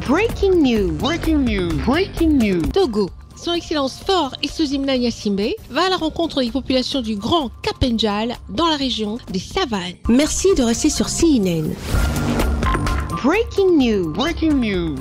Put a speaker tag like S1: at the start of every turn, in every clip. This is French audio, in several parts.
S1: Breaking news.
S2: Breaking news. Breaking news.
S3: Togo. Son Excellence Faure Essouzimna Gnassingbé va à la rencontre des populations du Grand Kapenjal dans la région des savanes.
S1: Merci de rester sur CNN. Breaking news.
S2: Breaking news.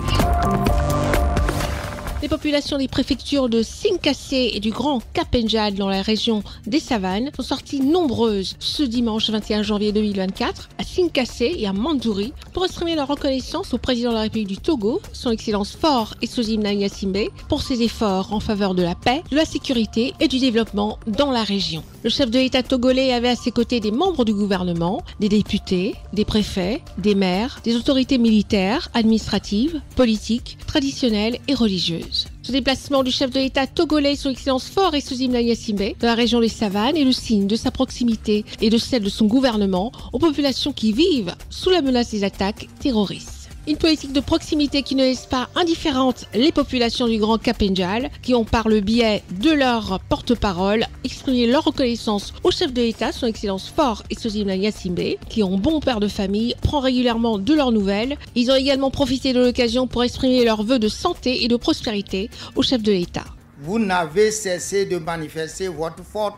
S3: Les populations des préfectures de Sinkassé et du Grand Kapenjal dans la région des savanes sont sorties nombreuses ce dimanche 21 janvier 2024 à Sinkassé et à Mandouri pour exprimer leur reconnaissance au président de la République du Togo, son Excellence Faure Essouzimna Gnassingbé, pour ses efforts en faveur de la paix, de la sécurité et du développement dans la région. Le chef de l'État togolais avait à ses côtés des membres du gouvernement, des députés, des préfets, des maires, des autorités militaires, administratives, politiques, traditionnelles et religieuses. Ce déplacement du chef de l'État togolais, son Excellence Faure Essouzimna Gnassingbé, dans la région des savanes est le signe de sa proximité et de celle de son gouvernement aux populations qui vivent sous la menace des attaques terroristes. Une politique de proximité qui ne laisse pas indifférentes les populations du Grand Kapenjal, qui ont par le biais de leur porte-parole exprimé leur reconnaissance au chef de l'État, son Excellence Faure Essouzimna Gnassingbé, qui en bon père de famille prend régulièrement de leurs nouvelles. Ils ont également profité de l'occasion pour exprimer leurs vœux de santé et de prospérité au chef de l'État.
S4: Vous n'avez cessé de manifester votre forte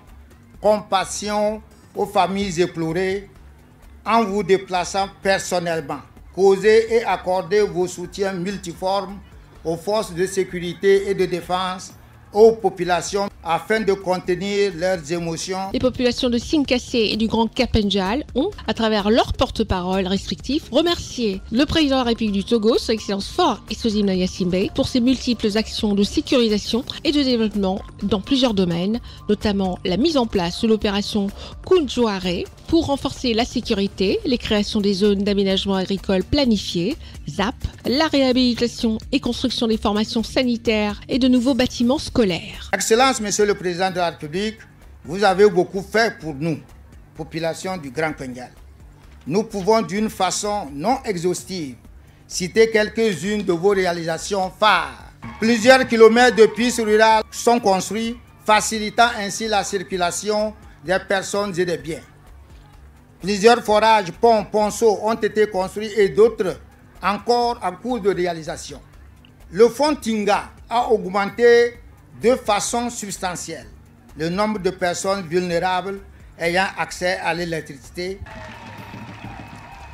S4: compassion aux familles éplorées en vous déplaçant personnellement. Causez et accordez vos soutiens multiformes aux forces de sécurité et de défense, aux populations, afin de contenir leurs émotions.
S3: Les populations de Sinkassé et du Grand Kapenjal ont, à travers leurs porte-parole respectifs, remercié le président de la République du Togo, son Excellence Faure Essouzimna Gnassingbé, pour ses multiples actions de sécurisation et de développement dans plusieurs domaines, notamment la mise en place de l'opération Kunjoare pour renforcer la sécurité, les créations des zones d'aménagement agricole planifiées, ZAP, la réhabilitation et construction des formations sanitaires et de nouveaux bâtiments scolaires.
S4: Excellence, Monsieur le Président de la République, vous avez beaucoup fait pour nous, population du Grand Kapenjal. Nous pouvons d'une façon non exhaustive citer quelques-unes de vos réalisations phares. Plusieurs kilomètres de pistes rurales sont construits, facilitant ainsi la circulation des personnes et des biens. Plusieurs forages, ponts, ponceaux ont été construits et d'autres encore en cours de réalisation. Le fonds Tinga a augmenté de façon substantielle le nombre de personnes vulnérables ayant accès à l'électricité.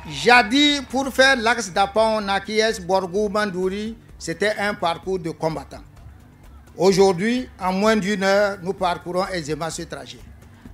S4: Jadis, pour faire l'axe Dapon-Nakies-Borgou-Mandouri, c'était un parcours de combattants. Aujourd'hui, en moins d'une heure, nous parcourons aisément ce trajet,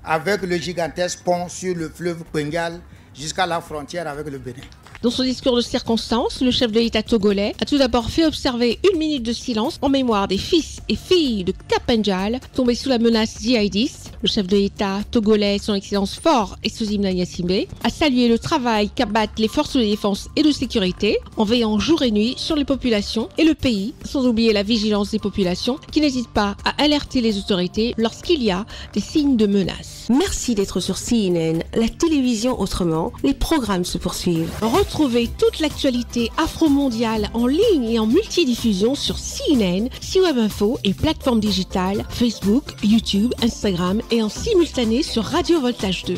S4: avec le gigantesque pont sur le fleuve Pengal jusqu'à la frontière avec le Bénin.
S3: Dans son discours de circonstance, le chef de l'État togolais a tout d'abord fait observer 1 minute de silence en mémoire des fils et filles de Kapenjal tombés sous la menace djihadiste. Le chef de l'État togolais, son Excellence Faure Essouzimna Gnassingbé, a salué le travail qu'abattent les forces de défense et de sécurité en veillant jour et nuit sur les populations et le pays, sans oublier la vigilance des populations qui n'hésitent pas à alerter les autorités lorsqu'il y a des signes de menace.
S1: Merci d'être sur CNN, la télévision autrement. Les programmes se poursuivent.
S3: Retrouvez toute l'actualité afro-mondiale en ligne et en multidiffusion sur CNN, C-Web Info et plateformes digitales, Facebook, YouTube, Instagram et en simultané sur Radio Voltage 2.